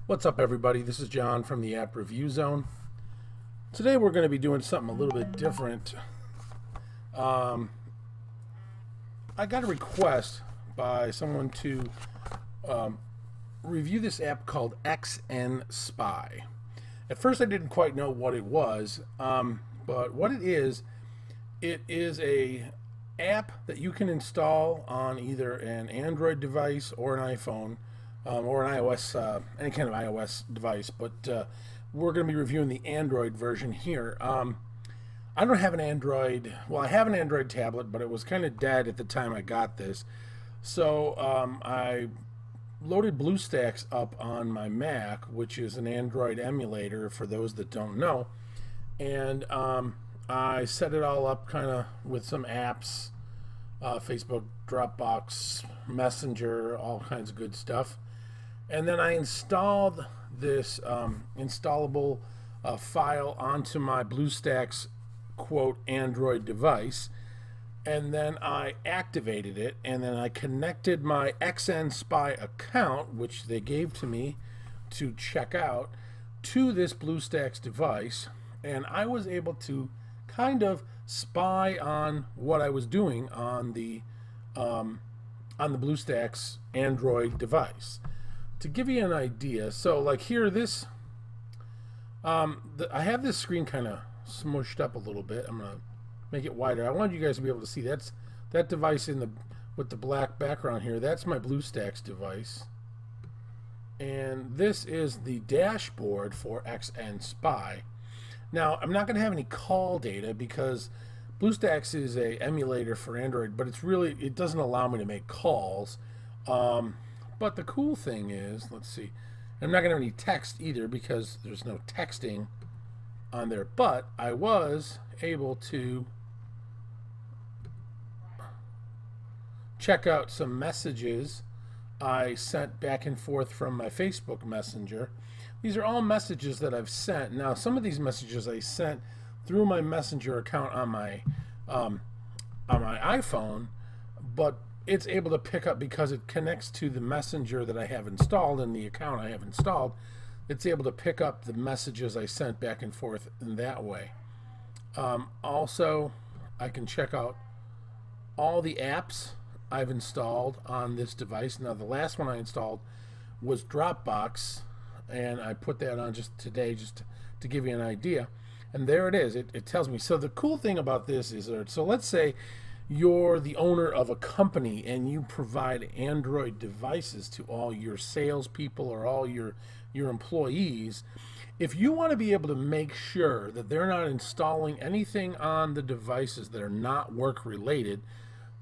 What's up, everybody? This is John from the App Review Zone. Today we're going to be doing something a little bit different. I got a request by someone to review this app called XN Spy. At first I didn't quite know what it was, but what it is a app that you can install on either an Android device or an iPhone. Or an iOS, any kind of iOS device, but we're going to be reviewing the Android version here. I don't have an Android, well, I have an Android tablet, but it was kind of dead at the time I got this. So I loaded BlueStacks up on my Mac, which is an Android emulator for those that don't know. And I set it all up kind of with some apps, Facebook, Dropbox, Messenger, all kinds of good stuff. And then I installed this installable file onto my BlueStacks quote Android device, and then I activated it, and then I connected my XN Spy account, which they gave to me to check out, to this BlueStacks device, and I was able to kind of spy on what I was doing on the BlueStacks Android device. To give you an idea, so like here, this I have this screen kind of smushed up a little bit. I'm gonna make it wider. I want you guys to be able to see that device with the black background here. That's my BlueStacks device, and this is the dashboard for XN Spy. Now, I'm not going to have any call data because BlueStacks is a emulator for Android, but it doesn't allow me to make calls. But the cool thing is, let's see, I'm not going to have any text either because there's no texting on there, but I was able to check out some messages I sent back and forth from my Facebook Messenger. These are all messages that I've sent. Now, some of these messages I sent through my Messenger account on my iPhone, but it's able to pick up because it connects to the Messenger that I have installed and the account I have installed. It's able to pick up the messages I sent back and forth in that way. Also, I can check out all the apps I've installed on this device. Now, the last one I installed was Dropbox, and I put that on just today just to give you an idea. And there it is. It tells me. So the cool thing about this is, so let's say you're the owner of a company and you provide Android devices to all your salespeople or all your employees. If you want to be able to make sure that they're not installing anything on the devices that are not work related,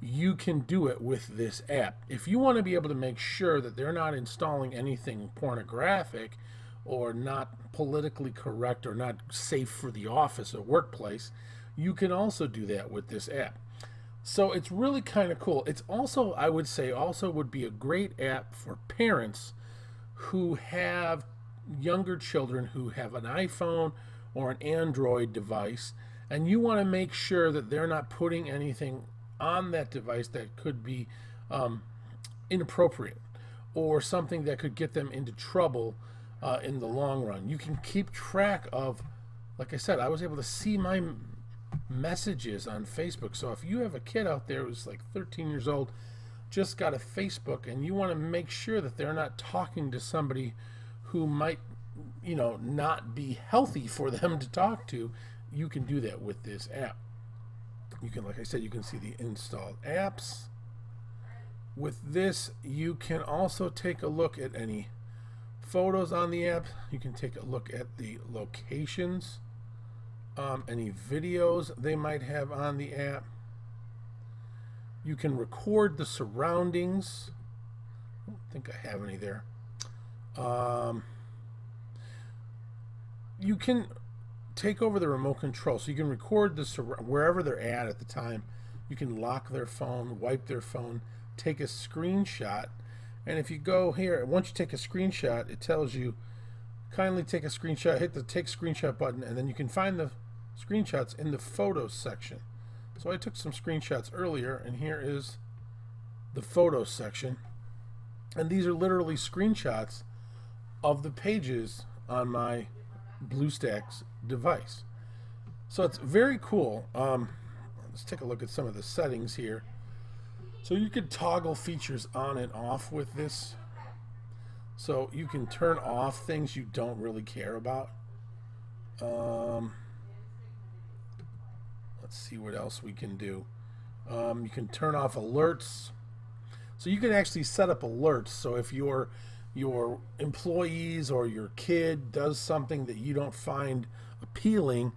you can do it with this app. If you want to be able to make sure that they're not installing anything pornographic or not politically correct or not safe for the office or workplace, you can also do that with this app. So it's really kind of cool. It's also, I would say, also would be a great app for parents who have younger children who have an iPhone or an Android device, and you want to make sure that they're not putting anything on that device that could be inappropriate or something that could get them into trouble in the long run. You can keep track of, like I said, I was able to see my messages on Facebook. So if you have a kid out there who's like 13 years old, just got a Facebook, and you want to make sure that they're not talking to somebody who might, not be healthy for them to talk to, you can do that with this app. You can, like I said, you can see the installed apps. With this, you can also take a look at any photos on the app. You can take a look at the locations, any videos they might have on the app. You can record the surroundings. I don't think I have any there. You can take over the remote control, so you can record wherever they're at the time. You can lock their phone, wipe their phone, take a screenshot, and if you go here, once you take a screenshot, it tells you kindly take a screenshot, hit the take screenshot button, and then you can find the screenshots in the photos section. So I took some screenshots earlier, and here is the photos section, and these are literally screenshots of the pages on my BlueStacks device. So it's very cool. Let's take a look at some of the settings here. So you could toggle features on and off with this. So you can turn off things you don't really care about. Let's see what else we can do. You can turn off alerts. So you can actually set up alerts. So if your employees or your kid does something that you don't find appealing,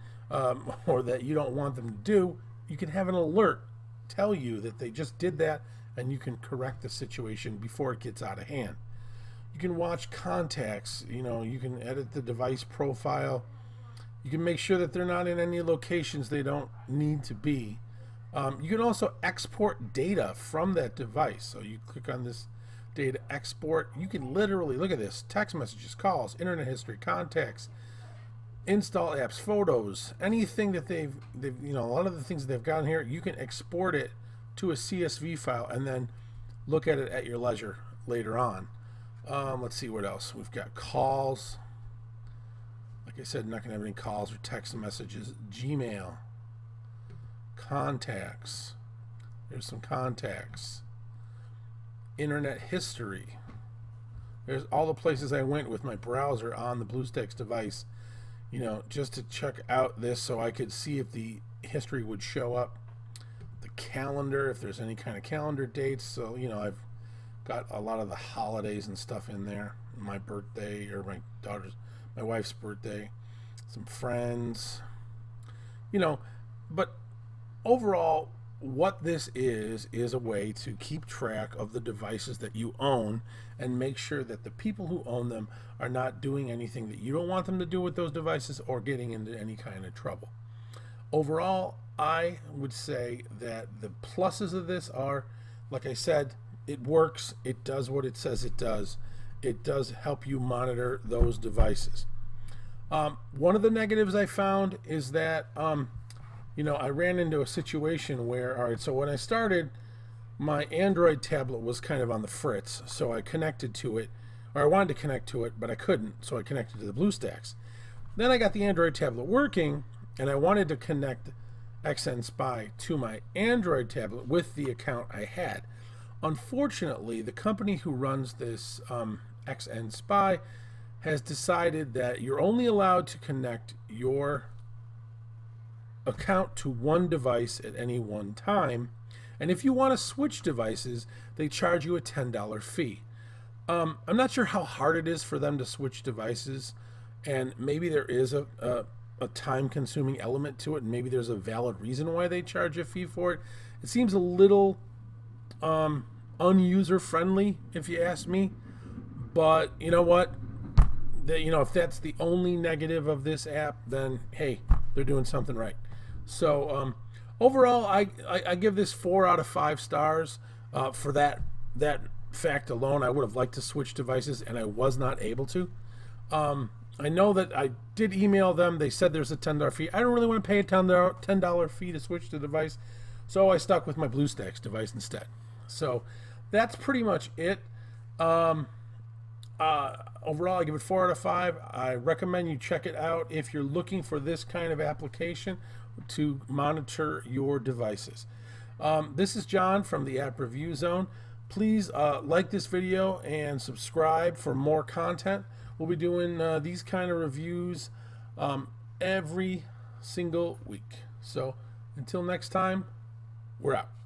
or that you don't want them to do, you can have an alert tell you that they just did that, and you can correct the situation before it gets out of hand. You can watch contacts. You can edit the device profile. You can make sure that they're not in any locations they don't need to be. You can also export data from that device. So you click on this data export. You can literally, look at this, text messages, calls, internet history, contacts, install apps, photos, anything that they've a lot of the things that they've got in here, you can export it to a CSV file and then look at it at your leisure later on. Let's see what else. We've got calls. Like I said, not going to have any calls or text messages. Gmail. Contacts. There's some contacts. Internet history. There's all the places I went with my browser on the BlueStacks device, just to check out this so I could see if the history would show up. The calendar, if there's any kind of calendar dates. So, I've got a lot of the holidays and stuff in there. My birthday, or my wife's birthday, some friends, but overall, what this is a way to keep track of the devices that you own and make sure that the people who own them are not doing anything that you don't want them to do with those devices or getting into any kind of trouble. Overall, I would say that the pluses of this are, like I said, it works, it does what it says it does. It does help you monitor those devices. One of the negatives I found is that I ran into a situation where, all right, so when I started, my Android tablet was kind of on the fritz, so I connected to it, or I wanted to connect to it, but I couldn't, so I connected to the BlueStacks. Then I got the Android tablet working, and I wanted to connect XN Spy to my Android tablet with the account I had. Unfortunately, the company who runs this XN Spy has decided that you're only allowed to connect your account to one device at any one time, and if you want to switch devices, they charge you a $10 fee. I'm not sure how hard it is for them to switch devices, and maybe there is a time-consuming element to it, and maybe there's a valid reason why they charge a fee for it. It seems a little unuser-friendly, if you ask me, but you know what? If that's the only negative of this app, then hey, they're doing something right. So overall, I give this 4 out of 5 stars for that fact alone. I would have liked to switch devices, and I was not able to. I know that I did email them. They said there's a $10 fee. I don't really want to pay a $10 fee to switch the device, so I stuck with my BlueStacks device instead. So that's pretty much it. Overall, I give it 4 out of 5. I recommend you check it out if you're looking for this kind of application to monitor your devices. This is John from the App Review Zone. Please like this video and subscribe for more content. We'll be doing these kind of reviews every single week. So until next time, we're out.